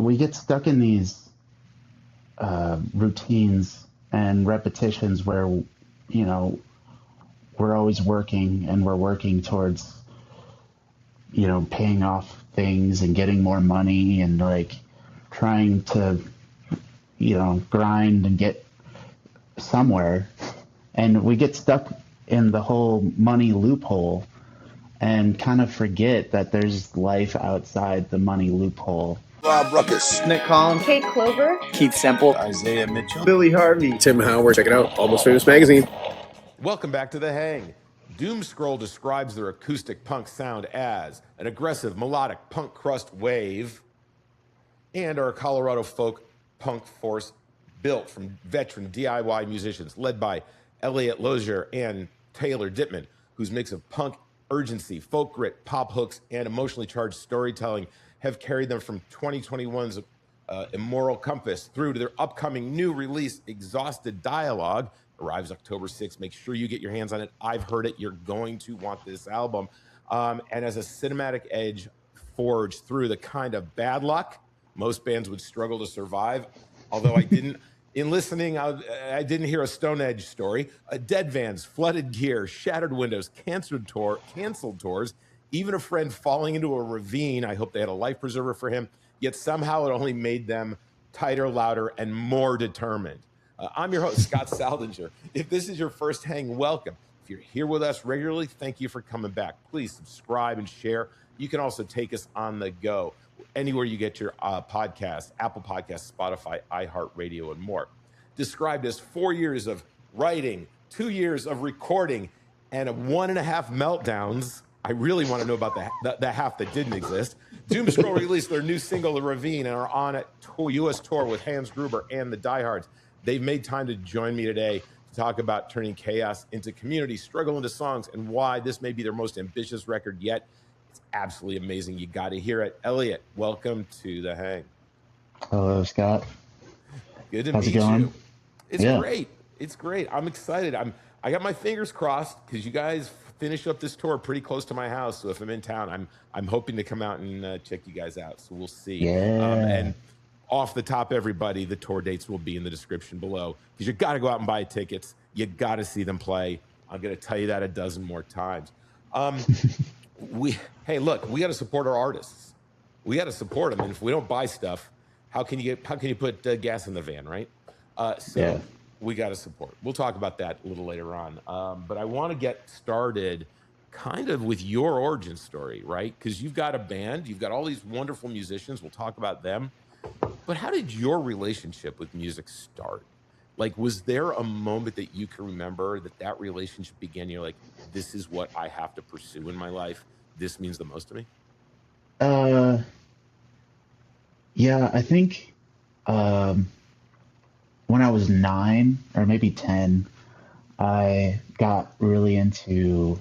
we get stuck in these routines and repetitions where, you know, we're always working and we're working towards, you know, paying off things and getting more money and like trying to, you know, grind and get somewhere. And we get stuck in the whole money loophole and kind of forget that there's life outside the money loophole. Rob Ruckus, Nick Collins, Kate Clover, Keith Semple, Isaiah Mitchell, Billy Harvey, Tim Howard. Check it out, Almost Famous Magazine. Welcome back to The Hang. Doomscroll describes their acoustic punk sound as an aggressive melodic punk crust wave and are a Colorado folk punk force built from veteran DIY musicians led by Elliot Lozier and Taylor Dittman, whose mix of punk urgency, folk grit, pop hooks, and emotionally charged storytelling have carried them from 2021's Immoral Compass through to their upcoming new release, Exhausted Dialogue. Arrives October 6th. Make sure you get your hands on it. I've heard it. You're going to want this album. And as a cinematic edge forged through the kind of bad luck most bands would struggle to survive, although I didn't. In listening, I didn't hear a Stone Edge story. Dead vans, flooded gear, shattered windows, canceled tours, even a friend falling into a ravine. I hope they had a life preserver for him. Yet somehow it only made them tighter, louder, and more determined. I'm your host, Scott Saldinger. If this is your first hang, welcome. If you're here with us regularly, thank you for coming back. Please subscribe and share. You can also take us on the go anywhere you get your podcast, Apple Podcasts, Spotify, iHeartRadio, and more. Described as 4 years of writing, 2 years of recording, and 1.5 meltdowns. I really want to know about the half that didn't exist. Doomscroll released their new single, The Ravine, and are on a U.S. tour with Hans Gruber and the Diehards. They've made time to join me today to talk about turning chaos into community, struggle into songs, and why this may be their most ambitious record yet. It's absolutely amazing. You got to hear it. Elliot, welcome to The Hang. Hello, Scott. Good to How's meet it going? you. It's great. It's great. I'm excited. I got my fingers crossed because you guys finish up this tour pretty close to my house. So if I'm in town, I'm hoping to come out and check you guys out. So we'll see. Yeah. And off the top, everybody, the tour dates will be in the description below because you got to go out and buy tickets. You got to see them play. I'm going to tell you that a dozen more times. Hey, look, we got to support our artists. We got to support them. And if we don't buy stuff, how can you put gas in the van, right? We got to support. We'll talk about that a little later on. But I want to get started kind of with your origin story, right? Because you've got a band. You've got all these wonderful musicians. We'll talk about them. But how did your relationship with music start? Like, was there a moment that you can remember that relationship began? You're like, this is what I have to pursue in my life. This means the most to me. Yeah, I think when I was 9 or maybe 10, I got really into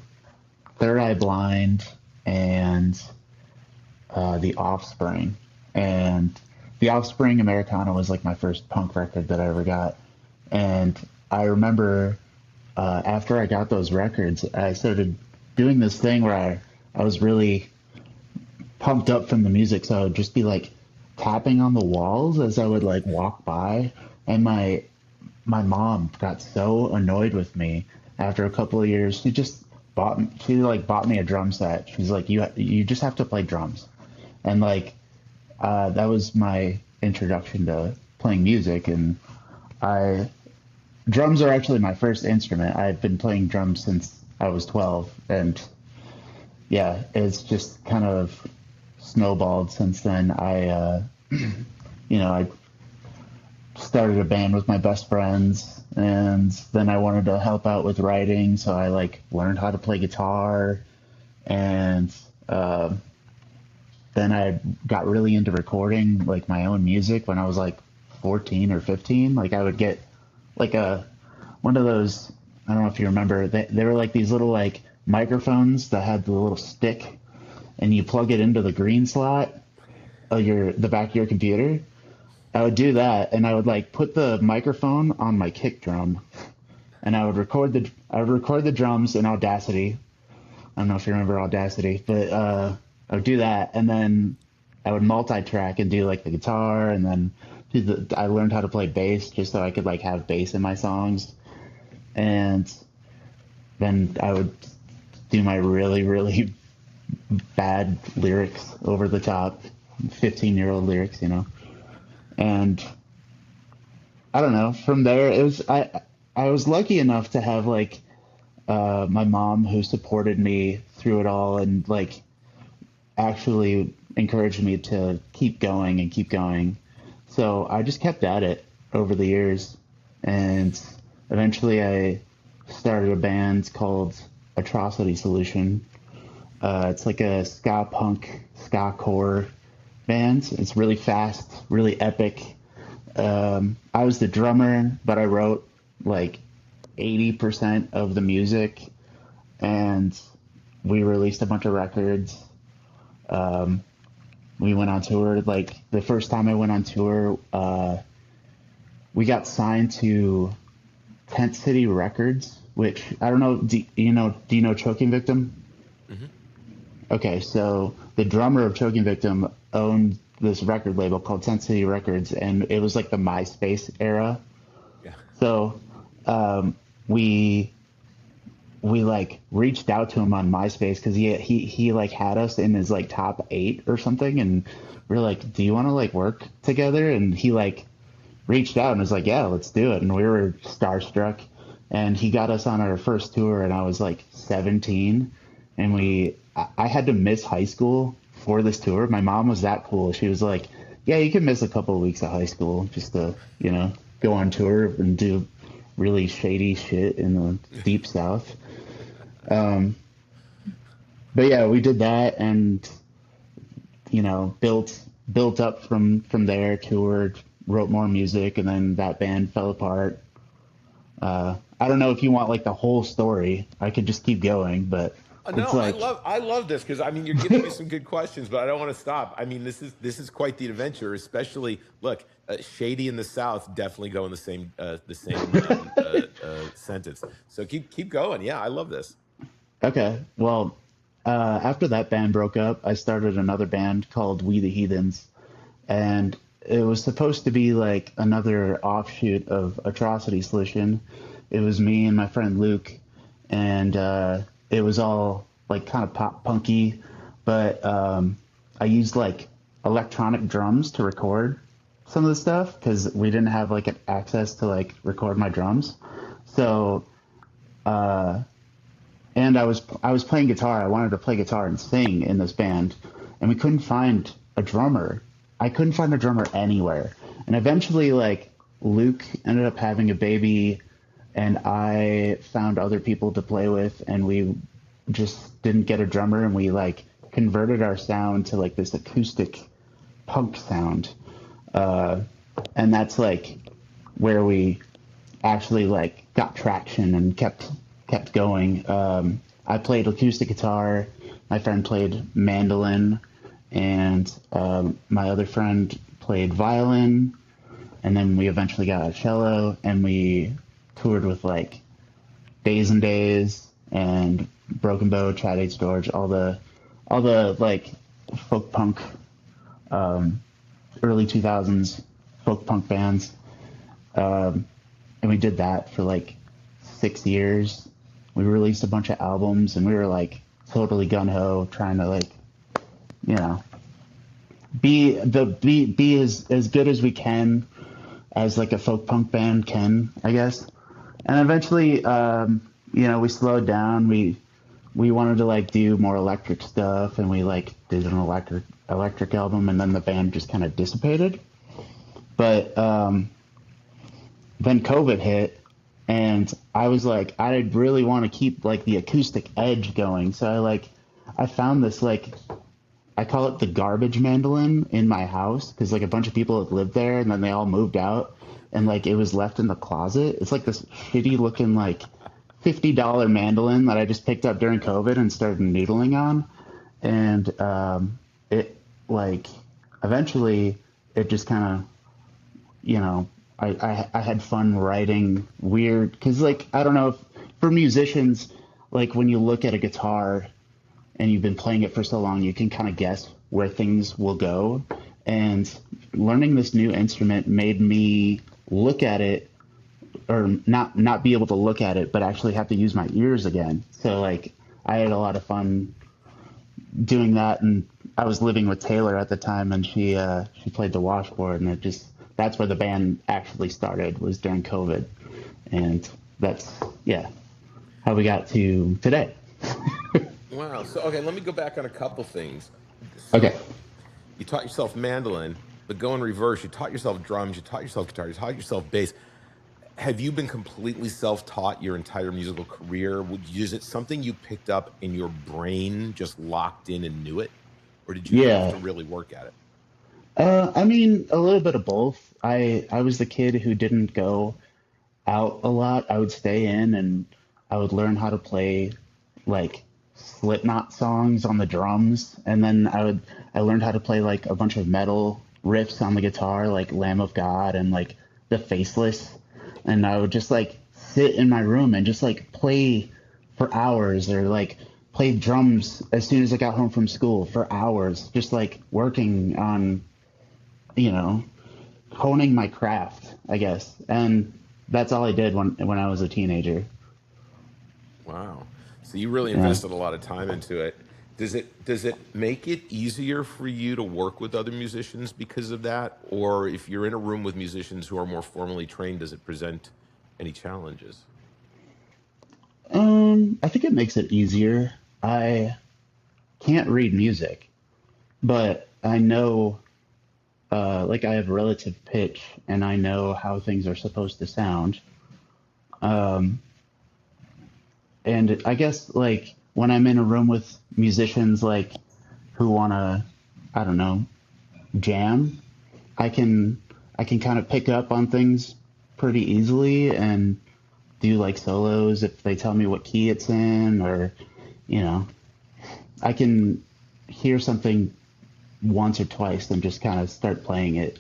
Third Eye Blind and the Offspring. And the Offspring Americana was like my first punk record that I ever got. And I remember after I got those records, I started doing this thing where I was really pumped up from the music. So I would just be like tapping on the walls as I would like walk by. And my mom got so annoyed with me after a couple of years. She bought me a drum set. She's like, you just have to play drums. And like, that was my introduction to playing music. And drums are actually my first instrument. I've been playing drums since I was 12. And yeah, it's just kind of snowballed since then. I started a band with my best friends, and then I wanted to help out with writing, so I like learned how to play guitar, and then I got really into recording like my own music when I was like 14 or 15. Like I would get like one of those, I don't know if you remember, they were like these little like microphones that had the little stick, and you plug it into the green slot of the back of your computer. I would do that, and I would like put the microphone on my kick drum, and I would record the drums in Audacity. I don't know if you remember Audacity, but I would do that, and then I would multi-track and do like the guitar, and then I learned how to play bass just so I could like have bass in my songs, and then I would do my really, really bad lyrics, over the top, 15-year-old lyrics, And I don't know. From there, I was lucky enough to have like my mom who supported me through it all and like actually encouraged me to keep going and keep going. So I just kept at it over the years, and eventually I started a band called Atrocity Solution. It's like a ska punk, ska core band. It's really fast, really epic. I was the drummer, but I wrote like 80% of the music, and we released a bunch of records. We went on tour. Like the first time I went on tour, we got signed to Tent City Records, which I don't know. Do you know Choking Victim? Mm-hmm. Okay, so the drummer of Choking Victim owned this record label called Tent City Records, and it was like the MySpace era. Yeah. So we like reached out to him on MySpace because he like had us in his like top 8 or something, and we are like, do you want to like work together? And he like reached out and was like, yeah, let's do it. And we were starstruck, and he got us on our first tour, and I was like 17, and I had to miss high school for this tour. My mom was that cool. She was like, yeah, you can miss a couple of weeks of high school just to, go on tour and do really shady shit in the deep south. But yeah, we did that, and built up from there, toured, wrote more music, and then that band fell apart. I don't know if you want like the whole story. I could just keep going, but No, it's like, I love this because I mean you're giving me some good questions, but I don't want to stop. I mean this is quite the adventure, especially look, shady in the South definitely go in the same sentence. So keep going. Yeah, I love this. okay. Well, after that band broke up, I started another band called We the Heathens, and it was supposed to be like another offshoot of Atrocity Solution. It was me and my friend Luke, and it was all like kind of pop punky, but I used like electronic drums to record some of the stuff because we didn't have like an access to like record my drums. So and I was playing guitar. I wanted to play guitar and sing in this band, and we couldn't find a drummer. I couldn't find a drummer anywhere. And eventually, like, Luke ended up having a baby, and I found other people to play with, and we just didn't get a drummer, and we like converted our sound to like this acoustic punk sound. And that's like where we actually like got traction and kept going. I played acoustic guitar. My friend played mandolin, and my other friend played violin. And then we eventually got a cello, and we toured with like Days and Days and Broken Bow, Chad H. George, all the like folk punk, early 2000s folk punk bands. And we did that for like 6 years. We released a bunch of albums, and we were like totally gung-ho, trying to like, be as good as we can as like a folk punk band can, I guess. And eventually, we slowed down. We wanted to like do more electric stuff, and we like did an electric album, and then the band just kind of dissipated. But then COVID hit, and I was like, I really want to keep like the acoustic edge going. So I found this like, I call it the garbage mandolin in my house, because like a bunch of people had lived there, and then they all moved out, and like it was left in the closet. It's like this shitty looking like $50 mandolin that I just picked up during COVID and started noodling on. And it like eventually it just kind of, I had fun writing weird, because like I don't know if for musicians, like when you look at a guitar and you've been playing it for so long, you can kind of guess where things will go. And learning this new instrument made me look at it, or not be able to look at it, but actually have to use my ears again. So like I had a lot of fun doing that, and I was living with Taylor at the time, and she played the washboard, and that's where the band actually started, was during COVID, and that's how we got to today. Wow. So okay, let me go back on a couple things. So, Okay. you taught yourself mandolin, but go in reverse. You taught yourself drums. You taught yourself guitar. You taught yourself bass. Have you been completely self-taught your entire musical career? Is it something you picked up in your brain, just locked in and knew it? Or did you have to really work at it? I mean, a little bit of both. I was the kid who didn't go out a lot. I would stay in and I would learn how to play like Slipknot songs on the drums, and then I learned how to play like a bunch of metal riffs on the guitar, like Lamb of God and like The Faceless, and I would just like sit in my room and just like play for hours, or like play drums as soon as I got home from school for hours, just like working on, honing my craft, I guess. And that's all I did when I was a teenager. Wow. So you really invested a lot of time into it. Does it make it easier for you to work with other musicians because of that? Or if you're in a room with musicians who are more formally trained, does it present any challenges? I think it makes it easier. I can't read music, but I know, like I have relative pitch and I know how things are supposed to sound. Um, and I guess like when I'm in a room with musicians like who wanna, I don't know, jam, I can kind of pick up on things pretty easily and do like solos if they tell me what key it's in, or you know, I can hear something once or twice and just kind of start playing it.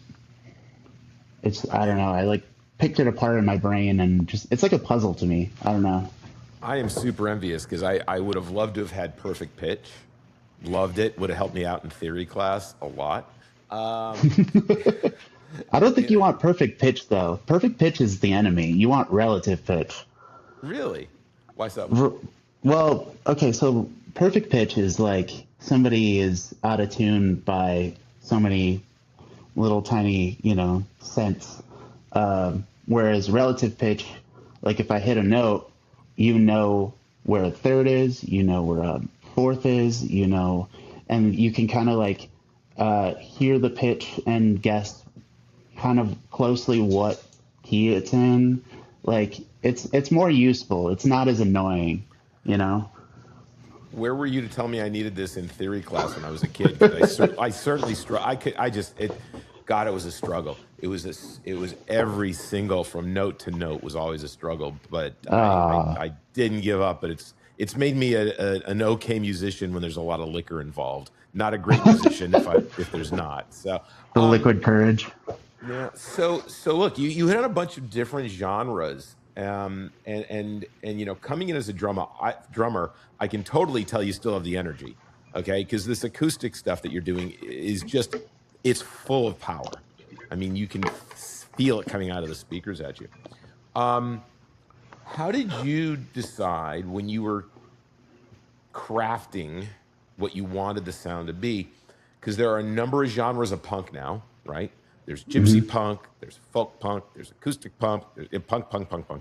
I don't know, I like picked it apart in my brain and just it's like a puzzle to me. I don't know. I am super envious because I would have loved to have had perfect pitch. Loved it. Would have helped me out in theory class a lot. I don't think You you know, want perfect pitch though. Perfect pitch is the enemy. You want relative pitch. really? Why so? R- Well, okay, so perfect pitch is like somebody is out of tune by so many little tiny, cents. Whereas relative pitch, like if I hit a note, you know where a third is, you know where a fourth is, and you can kind of like hear the pitch and guess kind of closely what key it's in. Like it's more useful. It's not as annoying, you know. Where were you to tell me I needed this in theory class when I was a kid? 'Cause I certainly I could I just it God, it was a struggle. It was every single from note to note was always a struggle. But Ah, I didn't give up. But it's made me an okay musician when there's a lot of liquor involved. Not a great musician if there's not. So the um, liquid courage. yeah. So look, you hit on a bunch of different genres, and coming in as a drummer, I can totally tell you still have the energy, okay? Because this acoustic stuff that you're doing is just it's full of power. I mean, you can feel it coming out of the speakers at you. Um, how did you decide when you were crafting what you wanted the sound to be? Because there are a number of genres of punk now, right? There's gypsy Hmm. punk, there's folk punk, there's acoustic punk, there's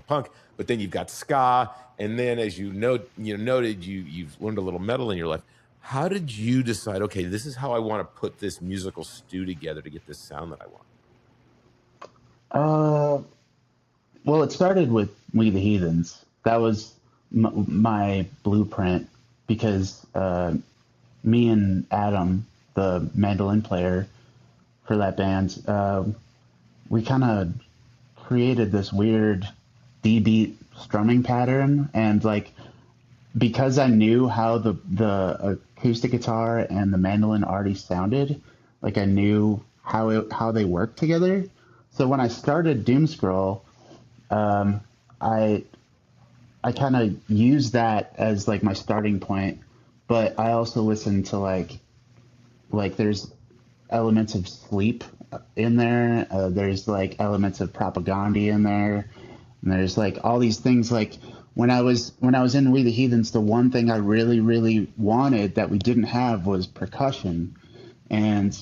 punk. But then you've got ska, and then as noted, you've learned a little metal in your life. How did you decide? Okay, this is how I want to put this musical stew together to get this sound that I want. Uh, well, it started with We the Heathens. That was my blueprint because me and Adam, the mandolin player for that band, we kind of created this weird D beat strumming pattern, and like because I knew how the acoustic guitar and the mandolin already sounded, like I knew how they worked together. So when I started Doomscroll, um, I I kind of used that as like my starting point, but I also listened to like like there's elements of sleep in there. There's like elements of Propagandhi in there, and there's like all these things. Like when I was in We the Heathens, the one thing I really wanted that we didn't have was percussion. And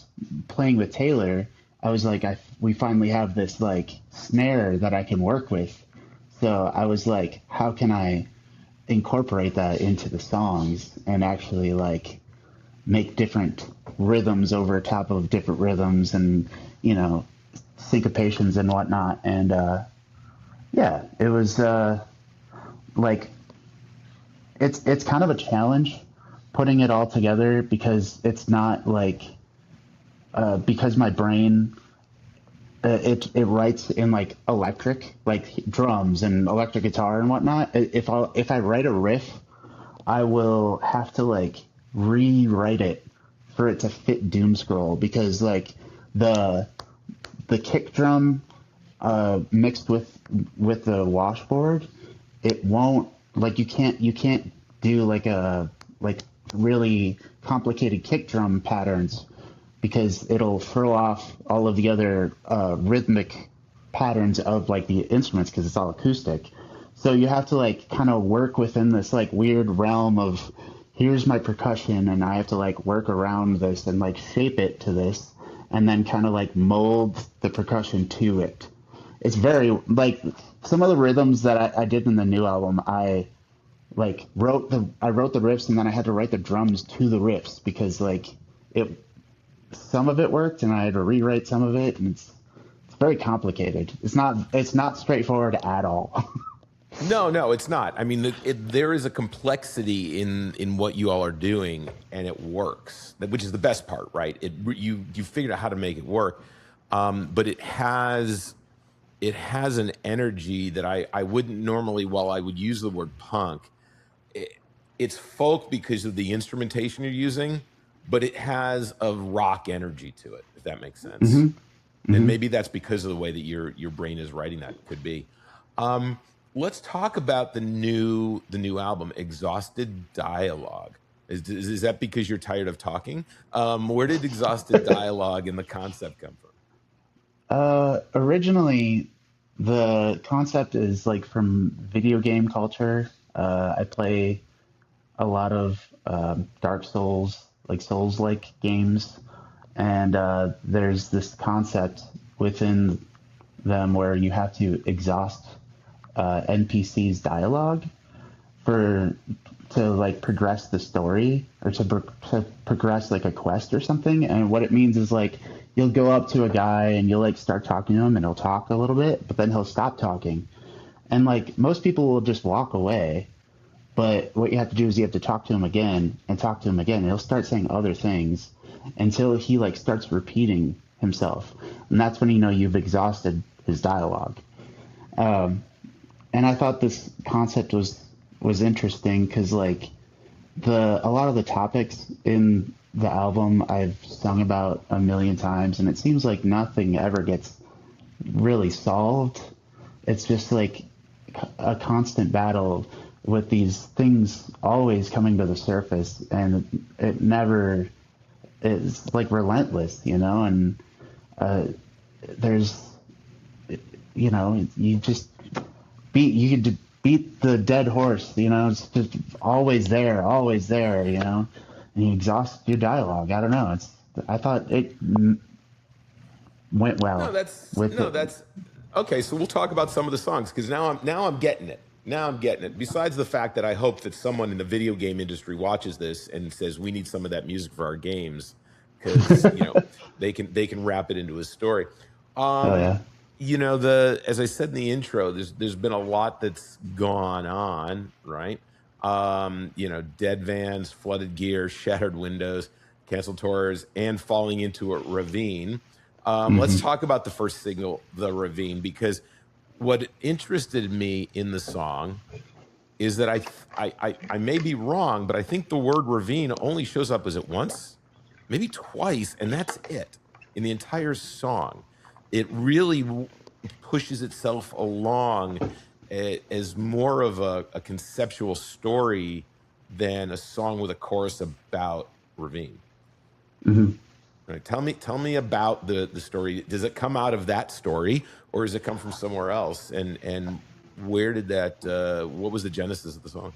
playing with Taylor, I was like, we finally have this like snare that I can work with. So I was like, how can I incorporate that into the songs and actually like make different rhythms over top of different rhythms and syncopations and whatnot. And yeah, it was like it's kind of a challenge putting it all together because it's not like because my brain it writes in like electric, like drums and electric guitar and whatnot. If I write a riff, I will have to like rewrite it for it to fit Doom Scroll because like the kick drum mixed with the washboard, it won't like you can't do like a like really complicated kick drum patterns because it'll throw off all of the other rhythmic patterns of like the instruments because it's all acoustic. So you have to like kind of work within this like weird realm of here's my percussion and I have to like work around this and like shape it to this and then kind of like mold the percussion to it. It's very like some of the rhythms that I did in the new album, I wrote the riffs and then I had to write the drums to the riffs because like it some of it worked and I had to rewrite some of it and it's very complicated. It's not straightforward at all. No, it's not. I mean, there is a complexity in what you all are doing, and it works, which is the best part, right? You figured out how to make it work, but it has an energy that I wouldn't normally. While I would use the word punk, it's folk because of the instrumentation you're using, but it has a rock energy to it, if that makes sense. And maybe that's because of the way that your brain is writing that. It could be. Let's talk about the new album, Exhausted Dialogue. Is that because you're tired of talking? Where did Exhausted Dialogue and the concept come from? Originally, the concept is like from video game culture. I play a lot of Dark Souls, like Souls-like games, and there's this concept within them where you have to exhaust NPC's dialogue to like progress the story or to progress like a quest or something. And what it means is like you'll go up to a guy and you'll like start talking to him and he'll talk a little bit, but then he'll stop talking. And like most people will just walk away, but what you have to do is you have to talk to him again and talk to him again. And he'll start saying other things until he like starts repeating himself. And that's when you've exhausted his dialogue. And I thought this concept was interesting because like a lot of the topics in the album I've sung about a million times, and it seems like nothing ever gets really solved. It's just like a constant battle with these things always coming to the surface, and it never is like relentless, and there's you just you could beat the dead horse, it's just always there, and you exhaust your dialogue. I don't know. I thought it went well. That's okay. So we'll talk about some of the songs because now I'm getting it. Now I'm getting it. Besides the fact that I hope that someone in the video game industry watches this and says we need some of that music for our games because they can wrap it into a story. Oh yeah. As I said in the intro, there's been a lot that's gone on, right? Dead vans, flooded gear, shattered windows, canceled tours, and falling into a ravine. Let's talk about the first single, The Ravine, because what interested me in the song is that I may be wrong, but I think the word ravine only shows up, is it once? Maybe twice, and that's it in the entire song. It really pushes itself along as more of a conceptual story than a song with a chorus about ravine. Hmm. Right. Tell me about the story. Does it come out of that story, or does it come from somewhere else? And where did that? What was the genesis of the song?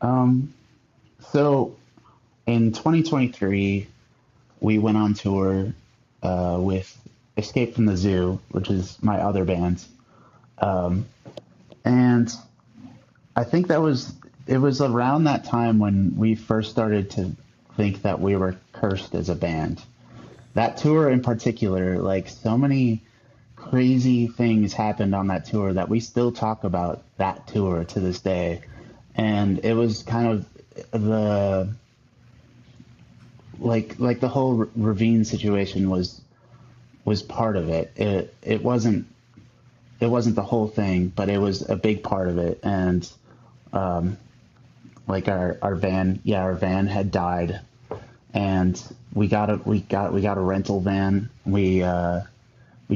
Um, so in 2023, we went on tour with Escape from the Zoo, which is my other band. Um, and I think it was around that time when we first started to think that we were cursed as a band. That tour in particular, like so many crazy things happened on that tour that we still talk about that tour to this day. And it was kind of the like the whole Ravine situation was part of it. It wasn't the whole thing, but it was a big part of it. And like our van, yeah, our van had died, and we got a rental van. We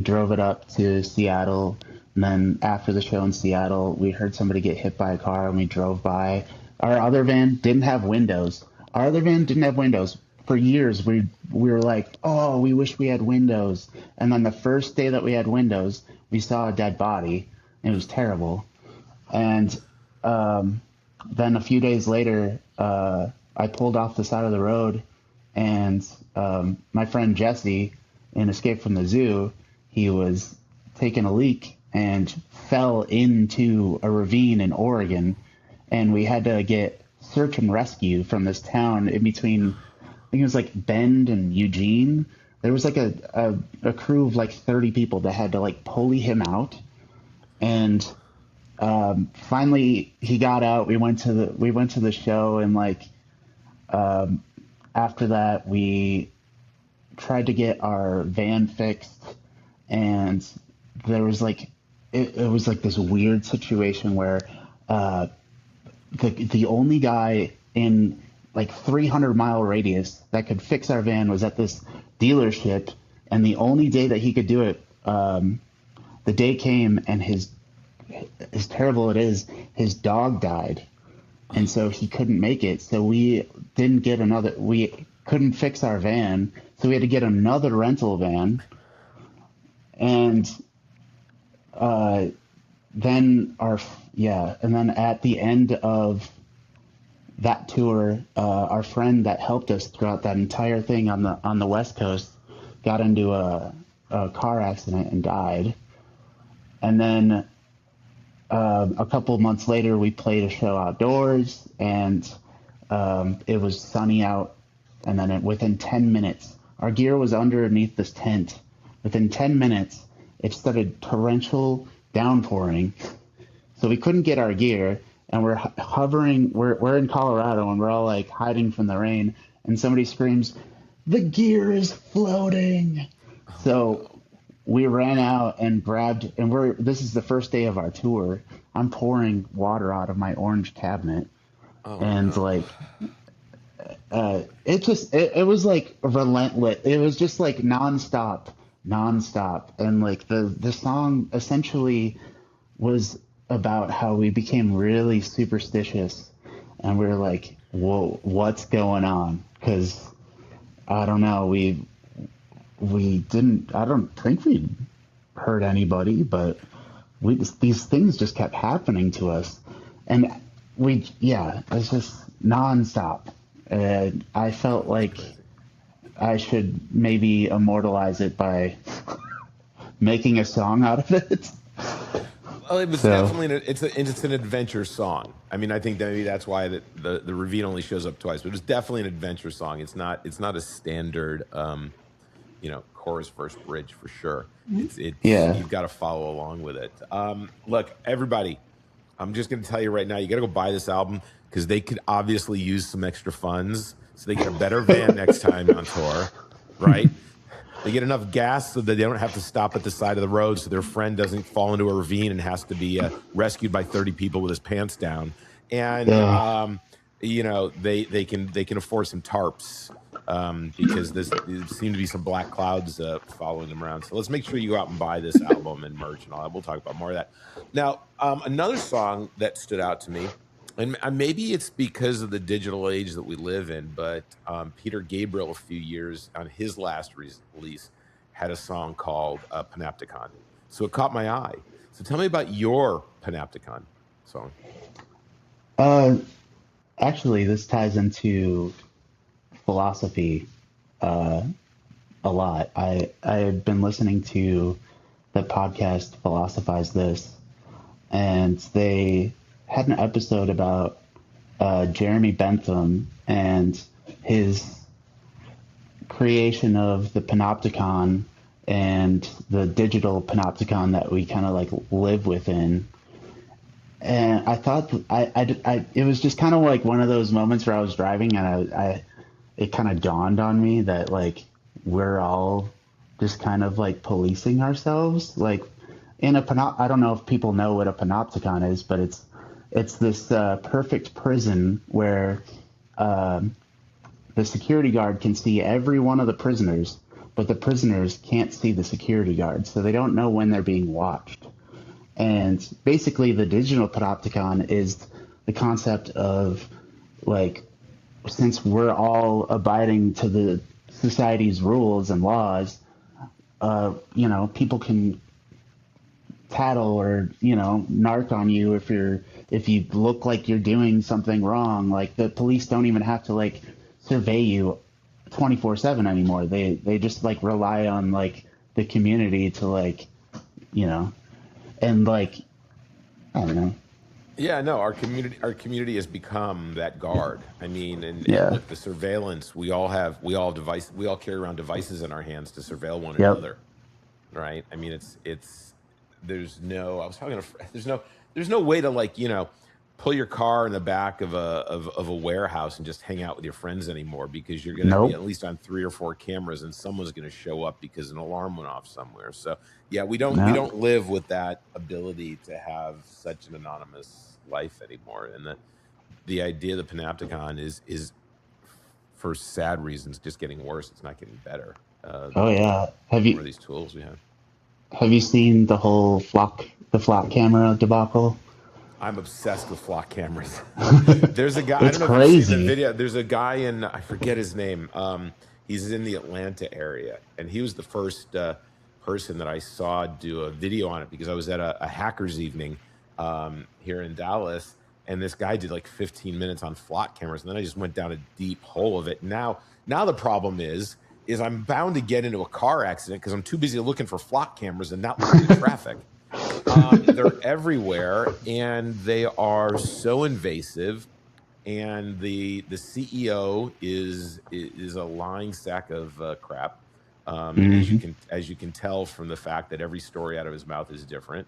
drove it up to Seattle, and then after the show in Seattle, we heard somebody get hit by a car, and we drove by. Our other van didn't have windows. Our other van didn't have windows. For years, we were like, oh, we wish we had windows. And then the first day that we had windows, we saw a dead body, and it was terrible. And then a few days later, I pulled off the side of the road, and my friend Jesse, in Escape from the Zoo, he was taking a leak and fell into a ravine in Oregon, and we had to get search and rescue from this town in between. I think it was like Bend and Eugene. There was like a crew of like 30 people that had to like pulley him out, and finally he got out. We went to the show, and like after that we tried to get our van fixed, and there was like it was like this weird situation where uh the only guy in like 300-mile radius that could fix our van was at this dealership, and the only day that he could do it, the day came and his as terrible it is, his dog died, and so he couldn't make it. So we didn't get another. We couldn't fix our van, so we had to get another rental van. And uh, then and then at the end of that tour, our friend that helped us throughout that entire thing on the West Coast got into a car accident and died. And then a couple of months later, we played a show outdoors, and it was sunny out. And then within 10 minutes, our gear was underneath this tent. Within 10 minutes, it started torrential downpouring. So we couldn't get our gear, and we're hovering. We're in Colorado, and we're all like hiding from the rain. And somebody screams, "The gear is floating!" So we ran out and grabbed, and this is the first day of our tour. I'm pouring water out of my orange cabinet, and like it was like relentless. It was just like nonstop, and like the song essentially was about how we became really superstitious, and we were like, whoa, what's going on? Because I don't know, we didn't, I don't think we hurt anybody, but these things just kept happening to us, and it's just nonstop. And I felt like I should maybe immortalize it by making a song out of it. Well, it was definitely it's an adventure song. I mean, I think maybe that's why the Ravine only shows up twice. But it was definitely an adventure song. It's not a standard chorus verse bridge for sure. It's You've got to follow along with it. Look, everybody, I'm just going to tell you right now, you got to go buy this album, because they could obviously use some extra funds so they get a better van next time on tour, right? They get enough gas so that they don't have to stop at the side of the road, so their friend doesn't fall into a ravine and has to be rescued by 30 people with his pants down. And they can afford some tarps, because there seem to be some black clouds following them around. So let's make sure you go out and buy this album and merch and all that. We'll talk about more of that. Now, another song that stood out to me And maybe it's because of the digital age that we live in, but Peter Gabriel, a few years on his last release, had a song called Panopticon. So it caught my eye. So tell me about your Panopticon song. Actually, this ties into philosophy a lot. I've been listening to the podcast Philosophize This, and they had an episode about Jeremy Bentham and his creation of the Panopticon and the digital Panopticon that we kind of like live within. And I thought it was just kind of like one of those moments where I was driving and it kind of dawned on me that like we're all just kind of like policing ourselves. Like I don't know if people know what a Panopticon is, but it's this perfect prison where the security guard can see every one of the prisoners, but the prisoners can't see the security guard, so they don't know when they're being watched. And basically, the digital Panopticon is the concept of, like, since we're all abiding to the society's rules and laws, people can tattle or, narc on you if you look like you're doing something wrong. Like, the police don't even have to, like, survey you 24/7 anymore. They just, like, rely on, like, the community to, like, and like, I don't know. Yeah, no, our community has become that guard. I mean, and look, the surveillance, we all carry around devices in our hands to surveil one another. Right? I mean, there's no way to, like, pull your car in the back of a warehouse and just hang out with your friends anymore, because you're going to be at least on 3 or 4 cameras and someone's going to show up because an alarm went off somewhere. So yeah, we don't live with that ability to have such an anonymous life anymore. And the idea of the Panopticon is for sad reasons just getting worse. It's not getting better. Have you these tools we have? Have you seen the whole flock camera debacle? I'm obsessed with flock cameras. There's a guy. I don't know if you've seen the video. There's a guy in, I forget his name. He's in the Atlanta area, and he was the first person that I saw do a video on it, because I was at a hackers evening here in Dallas, and this guy did like 15 minutes on flock cameras, and then I just went down a deep hole of it. Now the problem is I'm bound to get into a car accident because I'm too busy looking for flock cameras and not looking at traffic. They're everywhere, and they are so invasive. And the CEO is a lying sack of crap. As you can tell from the fact that every story out of his mouth is different.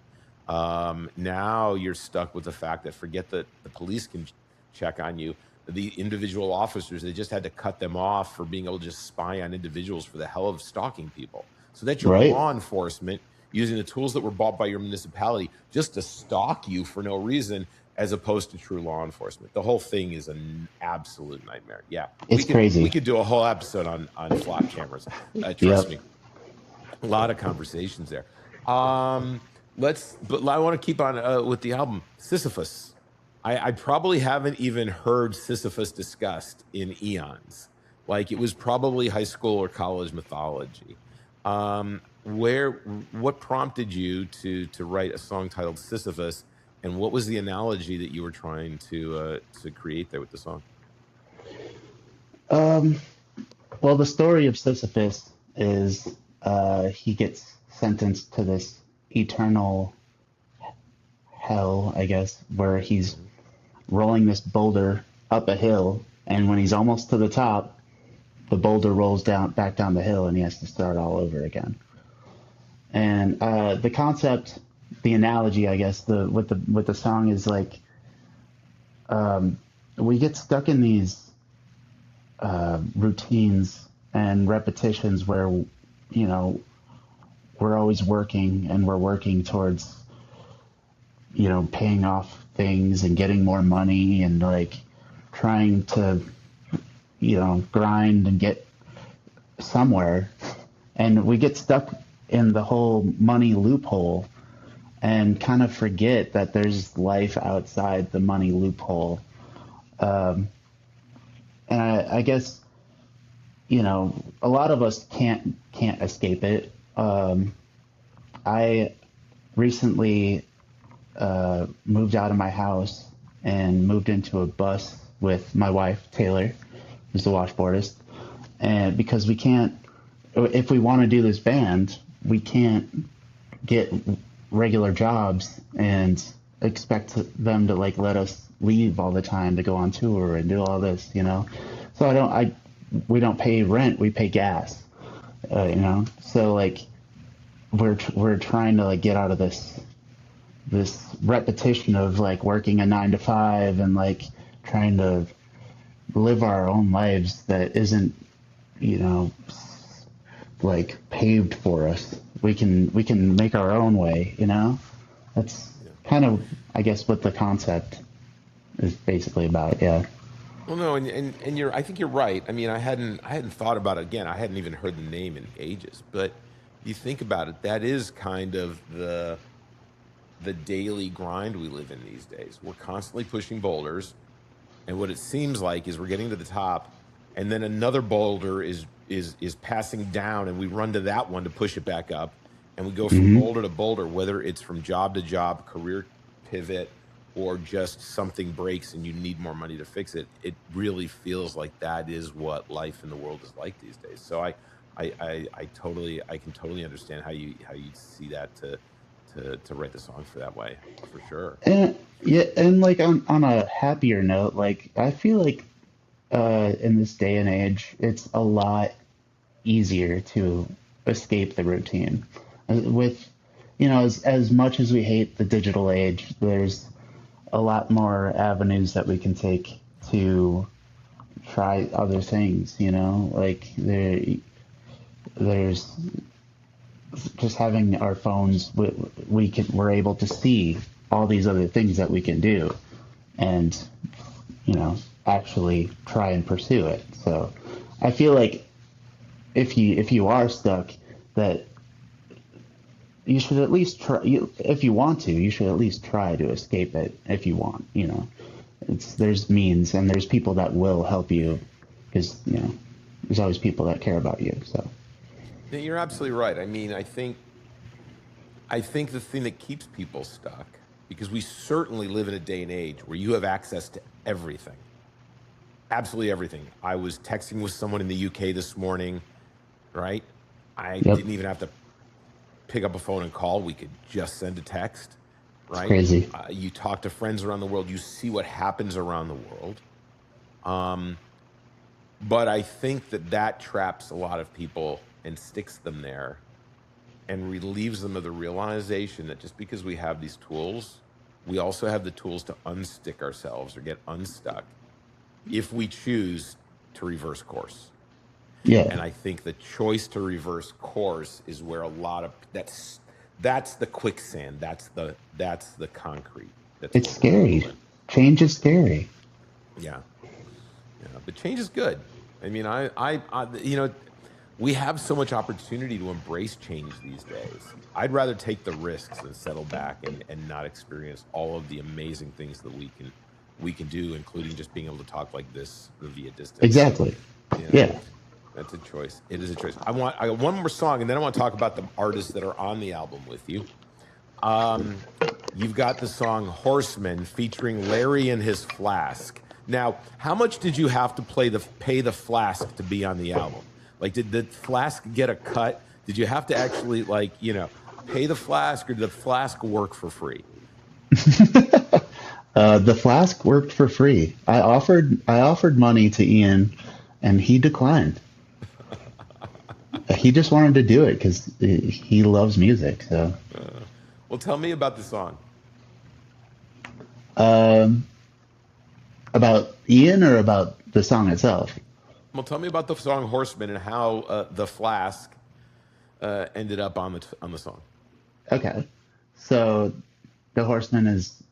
Now you're stuck with the fact that, forget that the police can check on you. The individual officers, they just had to cut them off for being able to just spy on individuals for the hell of stalking people. So that's your law enforcement using the tools that were bought by your municipality just to stalk you for no reason, as opposed to true law enforcement. The whole thing is an absolute nightmare. Yeah, it's crazy. We could do a whole episode on flock cameras. Trust me. A lot of conversations there. But I want to keep on with the album Sisyphus. I probably haven't even heard Sisyphus discussed in eons. Like, it was probably high school or college mythology. What prompted you to write a song titled Sisyphus, and what was the analogy that you were trying to create there with the song? Well, the story of Sisyphus is he gets sentenced to this eternal hell, I guess, where he's rolling this boulder up a hill, and when he's almost to the top, the boulder rolls back down the hill, and he has to start all over again. And the concept, the analogy, I guess, with the song is like, we get stuck in these routines and repetitions where, we're always working, and we're working towards, paying off things and getting more money, and like trying to, grind and get somewhere. And we get stuck in the whole money loophole and kind of forget that there's life outside the money loophole. And I guess, a lot of us can't escape it. I recently moved out of my house and moved into a bus with my wife, Taylor, who's the washboardist. And because we can't, if we want to do this band, we can't get regular jobs and expect them to like let us leave all the time to go on tour and do all this, So we don't pay rent, we pay gas, So like we're trying to like get out of this repetition of like working a 9 to 5 and like trying to live our own lives that isn't, like paved for us. We can make our own way, That's kind of, I guess, what the concept is basically about. Yeah. Well, no, and I think you're right. I mean, I hadn't thought about it again. I hadn't even heard the name in ages. But you think about it, that is kind of the daily grind we live in these days. We're constantly pushing boulders, and what it seems like is we're getting to the top, and then another boulder is passing down, and we run to that one to push it back up, and we go from boulder to boulder, whether it's from job to job, career pivot, or just something breaks and you need more money to fix it. It really feels like that is what life in the world is like these days. So I can totally understand how you see that to write the song for that way, for sure. And yeah, and like on a happier note, like I feel like in this day and age, it's a lot easier to escape the routine. With, as much as we hate the digital age, there's a lot more avenues that we can take to try other things, like there's just having our phones, we're able to see all these other things that we can do and, actually try and pursue it. So I feel like if you are stuck, that you should at least try. If you want to, you should at least try to escape it. If you want, there's means and there's people that will help you, because there's always people that care about you. So yeah, you're absolutely right. I mean, I think the thing that keeps people stuck, because we certainly live in a day and age where you have access to everything. Absolutely everything. I was texting with someone in the UK this morning, right? I didn't even have to pick up a phone and call. We could just send a text, right? It's crazy. You talk to friends around the world. You see what happens around the world. But I think that traps a lot of people and sticks them there and relieves them of the realization that just because we have these tools, we also have the tools to unstick ourselves or get unstuck if we choose to reverse course. Yeah. And I think the choice to reverse course is where a lot of that's the quicksand. That's the concrete. It's scary. Change is scary. Yeah. But change is good. I mean, we have so much opportunity to embrace change these days. I'd rather take the risks than settle back and not experience all of the amazing things that we can do, including just being able to talk like this via distance. Exactly. Yeah. That's a choice. It is a choice. I got one more song, and then I want to talk about the artists that are on the album with you. You've got the song Horsemen featuring Larry and his Flask. Now, how much did you have to pay the Flask to be on the album? Like, did the Flask get a cut? Did you have to actually, pay the Flask, or did the Flask work for free? The Flask worked for free. I offered money to Ian, and he declined. He just wanted to do it because he loves music. So, well, tell me about the song. About Ian or about the song itself? Well, tell me about the song Horsemen and how the Flask ended up on the song. Okay, so the Horseman is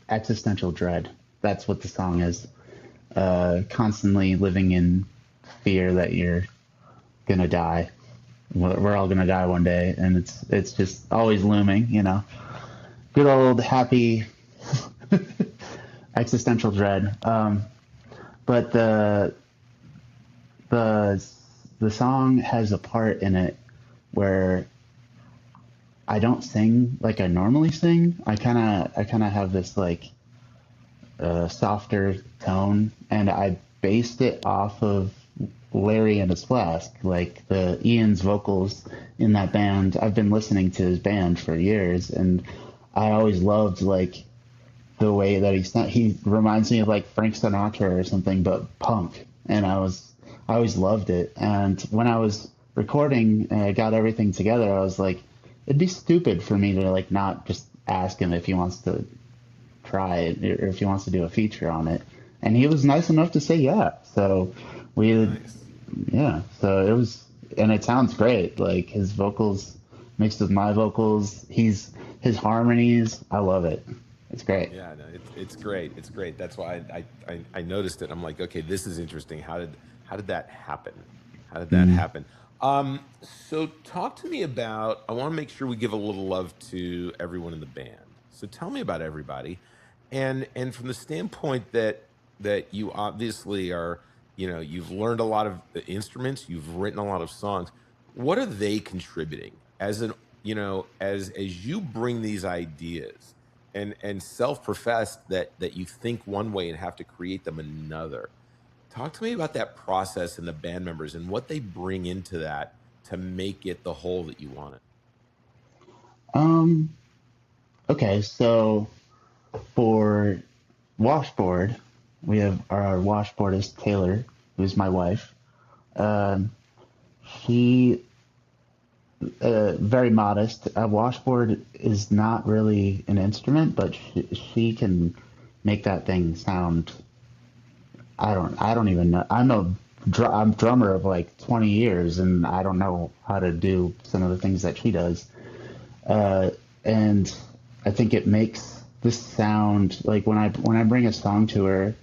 existential dread. That's what the song is. Constantly living in fear that you're gonna die, we're all gonna die one day, and it's just always looming, Good old happy existential dread. But the the song has a part in it where I don't sing like I normally sing. I kind of have this like softer tone, and I based it off of Larry and his Flask, like the Ian's vocals in that band. I've been listening to his band for years, and I always loved like the way that he reminds me of like Frank Sinatra or something, but punk. And I always loved it. And when I was recording and I got everything together, I was like, it'd be stupid for me to like not just ask him if he wants to try it or if he wants to do a feature on it. And he was nice enough to say yeah. So we, Nice. yeah. So it was, and it sounds great. Like his vocals mixed with my vocals. His harmonies. I love it. It's great. Yeah, no, it's great. It's great. That's why I noticed it. I'm like, okay, this is interesting. How did that happen? How did that happen? So talk to me about. I want to make sure we give a little love to everyone in the band. So tell me about everybody, and from the standpoint that you obviously are, you've learned a lot of instruments, you've written a lot of songs. What are they contributing as an, as you bring these ideas? And self-profess that you think one way and have to create them another. Talk to me about that process and the band members and what they bring into that to make it the whole that you want it. Um. Okay. So for washboard, we have our washboardist Taylor, who's my wife. Um. She very modest. A washboard is not really an instrument, but she can make that thing sound. I don't even know. I'm drummer of like 20 years, and I don't know how to do some of the things that she does. And I think it makes this sound like when I bring a song to her,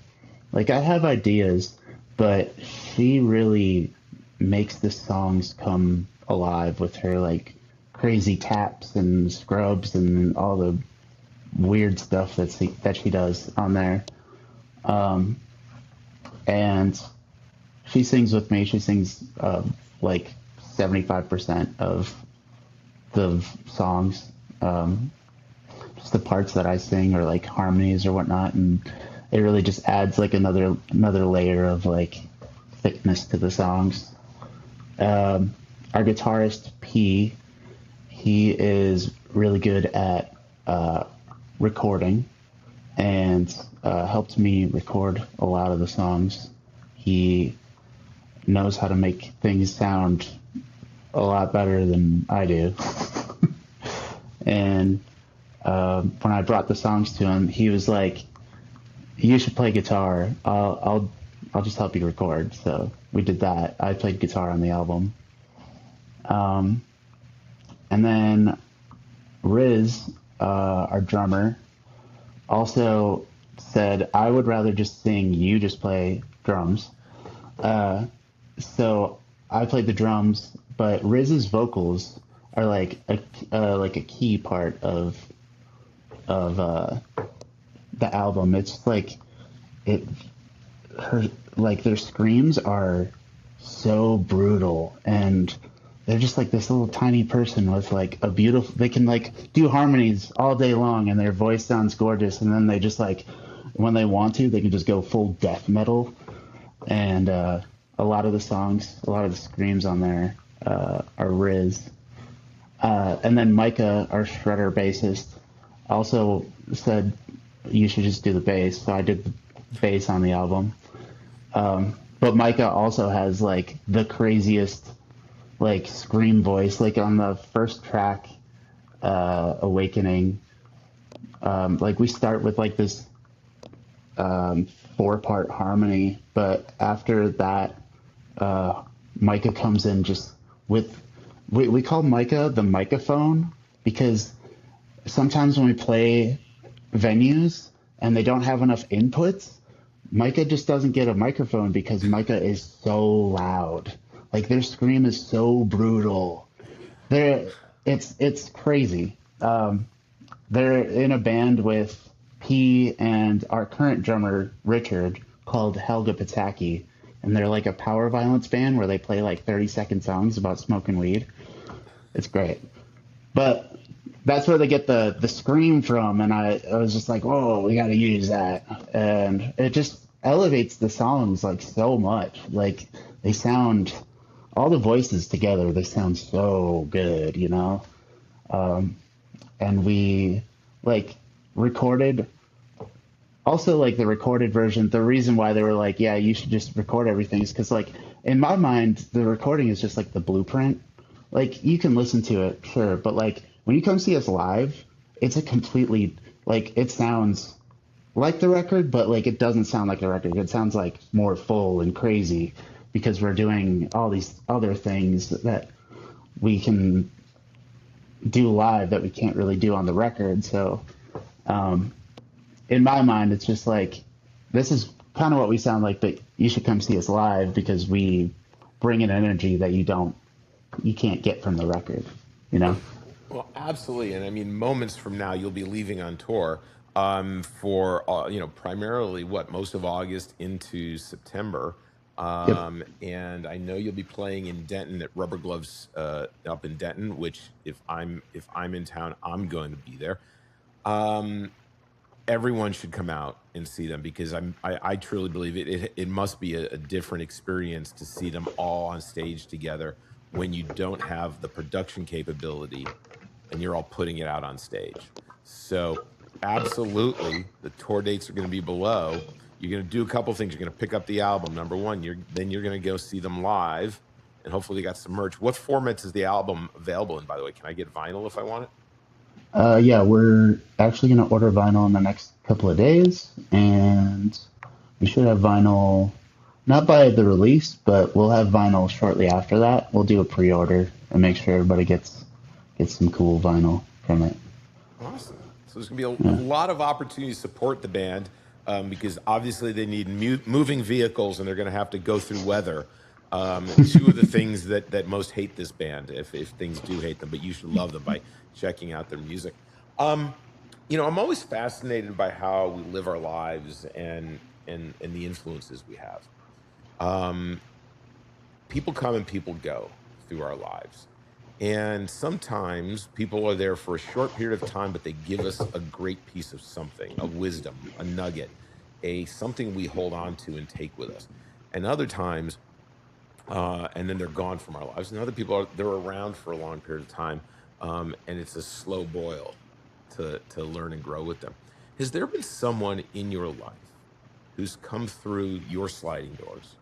like I have ideas, but she really makes the songs come alive with her like crazy taps and scrubs and all the weird stuff that she does on there. Um, and she sings with me. She sings like 75% of the songs. Just the parts that I sing or like harmonies or whatnot, and it really just adds like another layer of like thickness to the songs. Our guitarist P, he is really good at recording and helped me record a lot of the songs. He knows how to make things sound a lot better than I do. And when I brought the songs to him, he was like, "You should play guitar. I'll just help you record." So we did that. I played guitar on the album. And then Riz, our drummer, also said, "I would rather just sing, you just play drums." So I played the drums, but Riz's vocals are like a key part of the album. It's like it her like their screams are so brutal, and they're just like this little tiny person with like a beautiful, they can like do harmonies all day long and their voice sounds gorgeous, and then they just like when they want to they can just go full death metal. And a lot of the songs, a lot of the screams on there are Riz. And then Micah, our shredder bassist, also said you should just do the bass, so I did the bass on the album. But Micah also has like the craziest like scream voice. Like on the first track, Awakening, like we start with like this 4-part harmony, but after that, Micah comes in just with we call Micah the microphone, because sometimes when we play venues and they don't have enough inputs, Micah just doesn't get a microphone because Micah is so loud. Like their scream is so brutal. They're it's crazy. They're in a band with P and our current drummer Richard called Helga Pataki, and they're like a power violence band where they play like 30-second songs about smoking weed. It's great. But that's where they get the scream from, and I was just like, oh, we got to use that, and it just elevates the songs like so much. Like they sound, all the voices together, they sound so good, you know. And we like recorded, also like the recorded version. The reason why they were like, yeah, you should just record everything is because like in my mind, the recording is just like the blueprint. Like you can listen to it, sure, but like when you come see us live, it's a completely like it sounds like the record, but like it doesn't sound like the record. It sounds like more full and crazy because we're doing all these other things that we can do live that we can't really do on the record. So in my mind, it's just like this is kind of what we sound like, but you should come see us live because we bring an energy that you can't get from the record, you know? Well, absolutely. And I mean, moments from now, you'll be leaving on tour for, primarily most of August into September. Yep. And I know you'll be playing in Denton at Rubber Gloves up in Denton, which if I'm in town, I'm going to be there. Everyone should come out and see them because I truly believe it must be a different experience to see them all on stage together when you don't have the production capability and you're all putting it out on stage. So absolutely, the tour dates are going to be below. You're going to do a couple things. You're going to pick up the album, number one. Then you're going to go see them live, and hopefully they got some merch. What formats is the album available in, by the way? Can I get vinyl if I want it? Yeah, we're actually going to order vinyl in the next couple of days, and we should have vinyl not by the release, but we'll have vinyl shortly after that. We'll do a pre-order and make sure everybody gets some cool vinyl from it. Awesome. So there's going to be a lot of opportunity to support the band because obviously they need moving vehicles and they're going to have to go through weather. Two of the things that most hate this band, if things do hate them, but you should love them by checking out their music. I'm always fascinated by how we live our lives and the influences we have. People come and people go through our lives. And sometimes people are there for a short period of time, but they give us a great piece of something, a wisdom, a nugget, something we hold on to and take with us. And other times, and then they're gone from our lives. And other people, they're around for a long period of time, and it's a slow boil to learn and grow with them. Has there been someone in your life who's come through your sliding doors,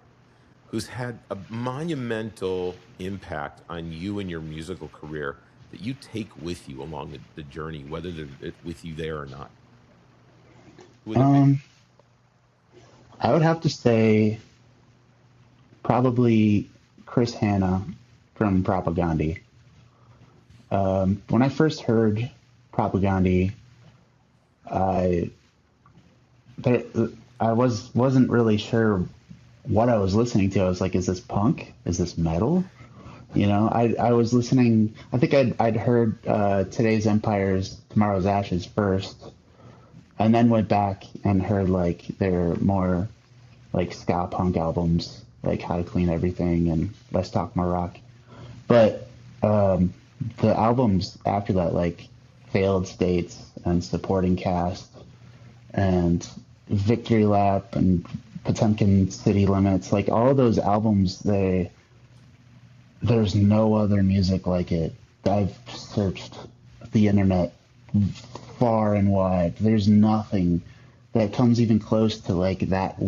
who's had a monumental impact on you and your musical career that you take with you along the journey, whether they're with you there or not? I would have to say probably Chris Hanna from Propagandhi. When I first heard Propagandhi, I wasn't really sure what I was listening to. I was like, is this punk? Is this metal? I was listening, I think I'd heard Today's Empires, Tomorrow's Ashes first, and then went back and heard like their more like ska punk albums, like How to Clean Everything and Let's Talk More Rock. But the albums after that, like Failed States and Supporting Cast and Victory Lap and Potemkin City Limits, like all of those albums, there's no other music like it. I've searched the internet far and wide. There's nothing that comes even close to like that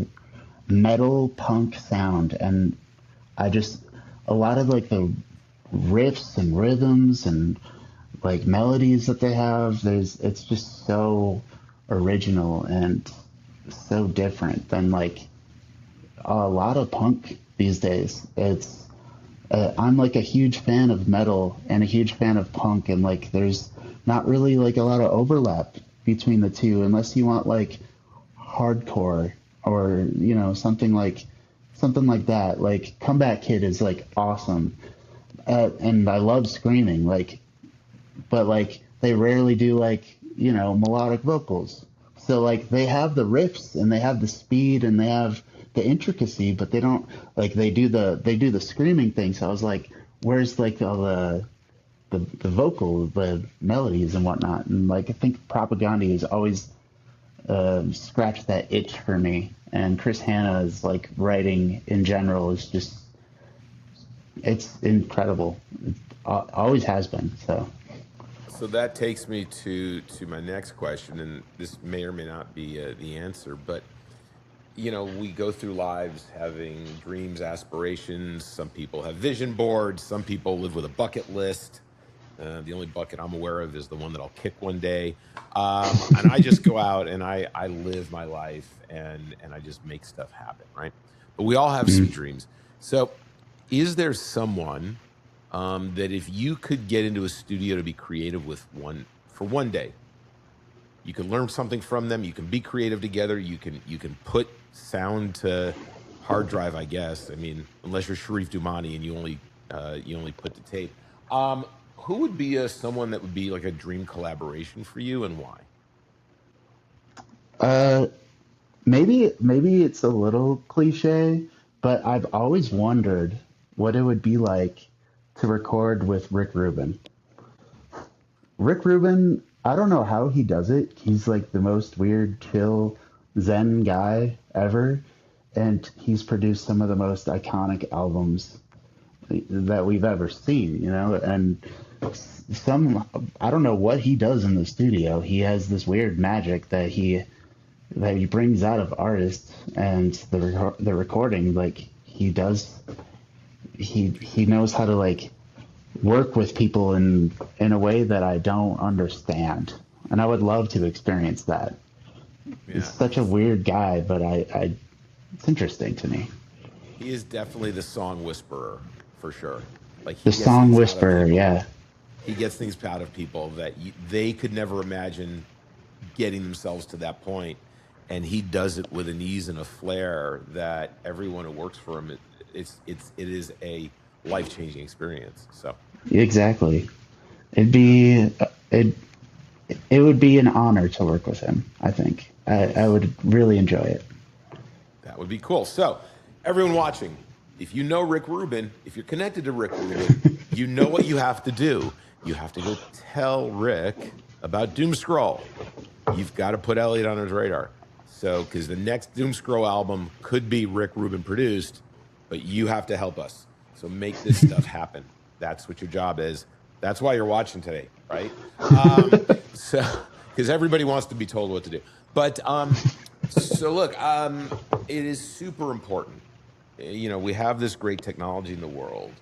metal punk sound. And a lot of like the riffs and rhythms and like melodies that they have, it's just so original and so different than like a lot of punk these days. I'm like a huge fan of metal and a huge fan of punk, and like there's not really like a lot of overlap between the two unless you want like hardcore or something like something like that. Like Comeback Kid is like awesome, and I love screaming. Like, but like they rarely do like melodic vocals. So like they have the riffs and they have the speed and they have the intricacy, but they don't like they do the screaming thing. So I was like, where's like all the vocal, the melodies and whatnot? And like I think Propagandhi has always scratched that itch for me. And Chris Hanna's like writing in general is just it's incredible. It always has been. So that takes me to my next question, and this may or may not be the answer, but we go through lives having dreams, aspirations. Some people have vision boards. Some people live with a bucket list. The only bucket I'm aware of is the one that I'll kick one day. And I just go out and I live my life and I just make stuff happen, right? But we all have some dreams. So is there someone that if you could get into a studio to be creative with for one day, you can learn something from them, you can be creative together, you can put sound to hard drive, I guess. I mean, unless you're Sharif Dumani and you only put the tape. Who would be someone that would be like a dream collaboration for you, and why? Maybe it's a little cliche, but I've always wondered what it would be like to record with Rick Rubin. Rick Rubin, I don't know how he does it. He's like the most weird, chill, zen guy ever, and he's produced some of the most iconic albums that we've ever seen, and I don't know what he does in the studio. He has this weird magic that he brings out of artists, and the recording, like he knows how to like work with people in a way that I don't understand, and I would love to experience that. Yeah. He's such a weird guy, but it's interesting to me. He is definitely the song whisperer, for sure. Like the song whisperer, yeah. He gets things out of people that they could never imagine getting themselves to that point, and he does it with an ease and a flair that everyone who works for him, it is a life-changing experience. So exactly, it would be an honor to work with him. I think I would really enjoy it. That would be cool. So everyone watching, if you know Rick Rubin, if you're connected to Rick Rubin, you know what you have to do. You have to go tell Rick about Doom Scroll. You've got to put Elliot on his radar. So, because the next Doom Scroll album could be Rick Rubin produced, but you have to help us. So make this stuff happen. That's what your job is. That's why you're watching today, right? So, because everybody wants to be told what to do. But, so look, it is super important. We have this great technology in the world.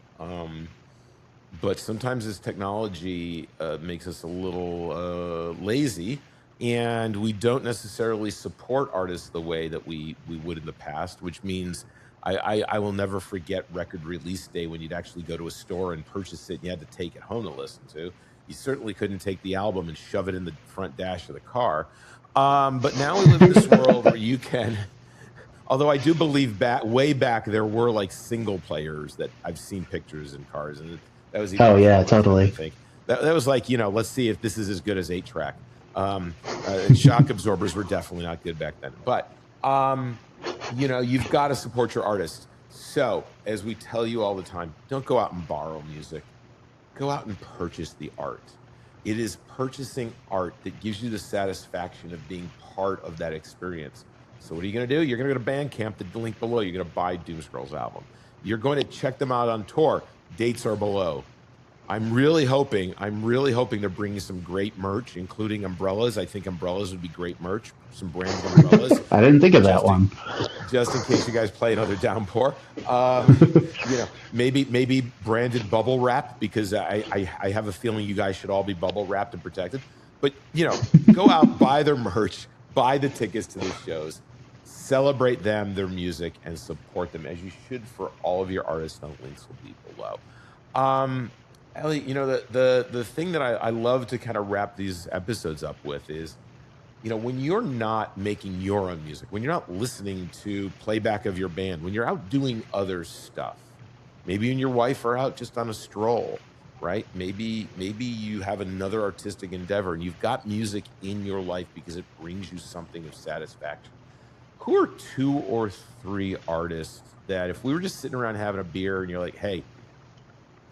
But sometimes this technology makes us a little lazy, and we don't necessarily support artists the way that we would in the past, which means I will never forget record release day when you'd actually go to a store and purchase it and you had to take it home to listen to. You certainly couldn't take the album and shove it in the front dash of the car. But now we live in this world where you can... Although I do believe way back there were like single players that I've seen pictures in cars, and that was even totally. I think that was like let's see if this is as good as 8-track. Shock absorbers were definitely not good back then, but you've got to support your artist. So as we tell you all the time, don't go out and borrow music. Go out and purchase the art. It is purchasing art that gives you the satisfaction of being part of that experience. So what are you going to do? You're going to go to Bandcamp, the link below. You're going to buy Doom Scroll's album. You're going to check them out on tour. Dates are below. I'm really hoping to bring you some great merch, including umbrellas. I think umbrellas would be great merch. Some branded umbrellas. I didn't think of that one. Just in case you guys play another downpour. Maybe branded bubble wrap, because I have a feeling you guys should all be bubble wrapped and protected. But, go out, buy their merch, buy the tickets to these shows. Celebrate them, their music, and support them, as you should for all of your artists. The links will be below. Ellie, the thing that I love to kind of wrap these episodes up with is when you're not making your own music, when you're not listening to playback of your band, when you're out doing other stuff, maybe you and your wife are out just on a stroll, right? Maybe you have another artistic endeavor and you've got music in your life because it brings you something of satisfaction. Who are 2 or 3 artists that if we were just sitting around having a beer and you're like, hey,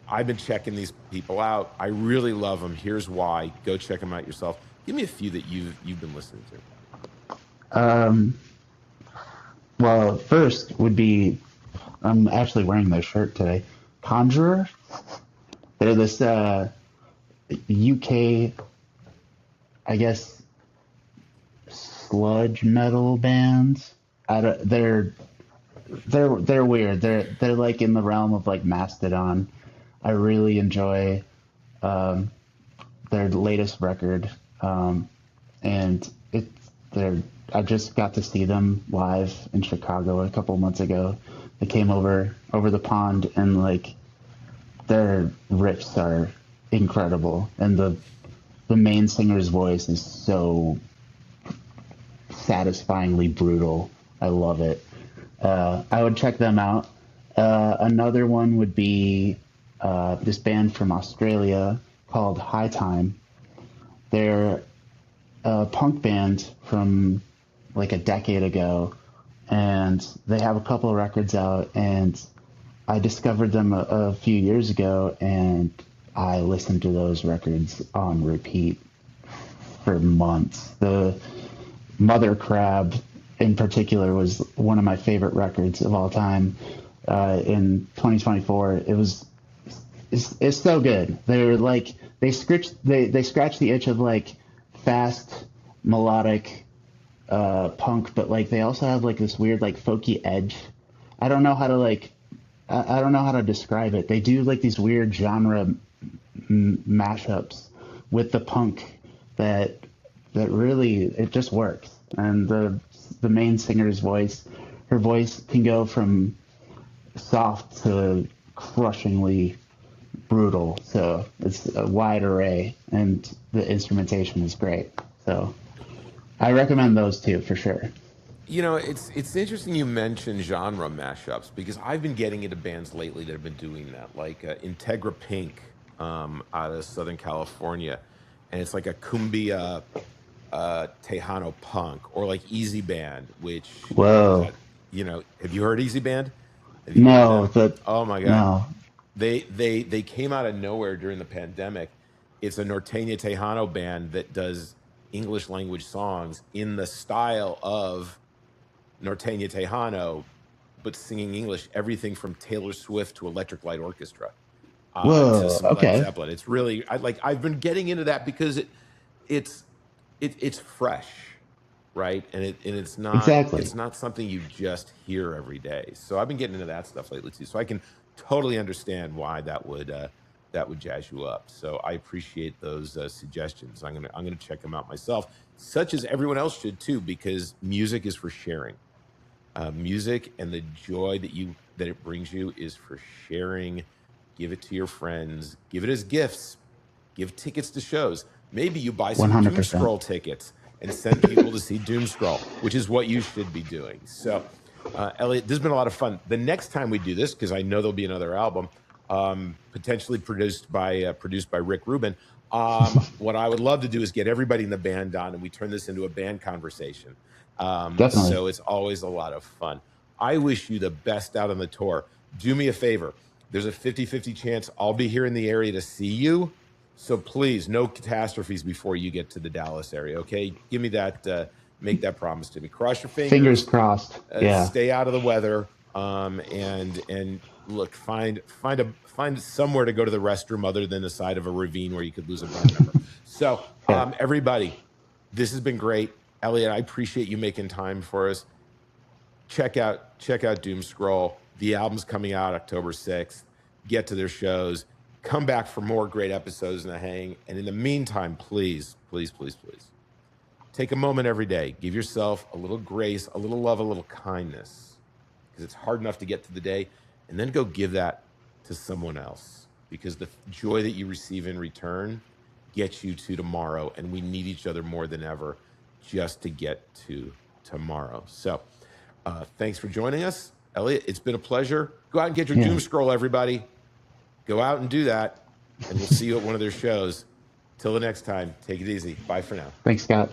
I've been checking these people out, I really love them, here's why, go check them out yourself. Give me a few that you've been listening to. Well, first would be, I'm actually wearing their shirt today, Conjurer. They're this UK, I guess, sludge metal band. They're weird. They're like in the realm of like Mastodon. I really enjoy their latest record, and I just got to see them live in Chicago a couple months ago. They came over the pond, and like their riffs are incredible, and the main singer's voice is so satisfyingly brutal. I love it. I would check them out. Another one would be this band from Australia called High Time. They're a punk band from like a decade ago, and they have a couple of records out, and I discovered them a few years ago, and I listened to those records on repeat for months. The Mother Crab in particular was one of my favorite records of all time. In 2024, it's so good. They're like they scratch the itch of like fast melodic punk, but like they also have like this weird like folky edge. I don't know how to describe it. They do like these weird genre mashups with the punk that really it just works. And the main singer's voice, her voice can go from soft to crushingly brutal. So it's a wide array, and the instrumentation is great. So I recommend those two for sure. It's interesting you mention genre mashups because I've been getting into bands lately that have been doing that, like Integra Pink out of Southern California, and it's like a cumbia Tejano punk, or like Easy Band, which Whoa. have you heard Easy Band? Have you No, heard them? but Oh my God. no. They came out of nowhere during the pandemic. It's a Norteña Tejano band that does English language songs in the style of Norteña Tejano, but singing English, everything from Taylor Swift to Electric Light Orchestra. Whoa, To some okay. Led Zeppelin. It's really I've been getting into that because it's fresh, right? And it's not Exactly. it's not something you just hear every day. So I've been getting into that stuff lately too. So I can totally understand why that would jazz you up. So I appreciate those suggestions. I'm gonna check them out myself, such as everyone else should too, because music is for sharing. Music and the joy that it brings you is for sharing. Give it to your friends. Give it as gifts. Give tickets to shows. Maybe you buy some 100%. Doomscroll tickets and send people to see Doomscroll, which is what you should be doing. So, Elliot, this has been a lot of fun. The next time we do this, because I know there'll be another album, potentially produced by Rick Rubin. What I would love to do is get everybody in the band on, and we turn this into a band conversation. Definitely. So it's always a lot of fun. I wish you the best out on the tour. Do me a favor. There's a 50-50 chance I'll be here in the area to see you. So please, no catastrophes before you get to the Dallas area, okay? Give me that, make that promise to me. Cross your fingers. Fingers crossed. Yeah. Stay out of the weather, and look, find somewhere to go to the restroom other than the side of a ravine where you could lose a band member. So, everybody, this has been great. Elliot, I appreciate you making time for us. Check out Doomscroll. The album's coming out October 6th. Get to their shows. Come back for more great episodes in the Hang. And in the meantime, please, please, please, please, take a moment every day. Give yourself a little grace, a little love, a little kindness, because it's hard enough to get through the day. And then go give that to someone else, because the joy that you receive in return gets you to tomorrow. And we need each other more than ever. just to get to tomorrow. So thanks for joining us, Elliot. It's been a pleasure. Go out and get your doom scroll, everybody. Go out and do that, and we'll see you at one of their shows. Till the next time, take it easy. Bye for now. Thanks, Scott.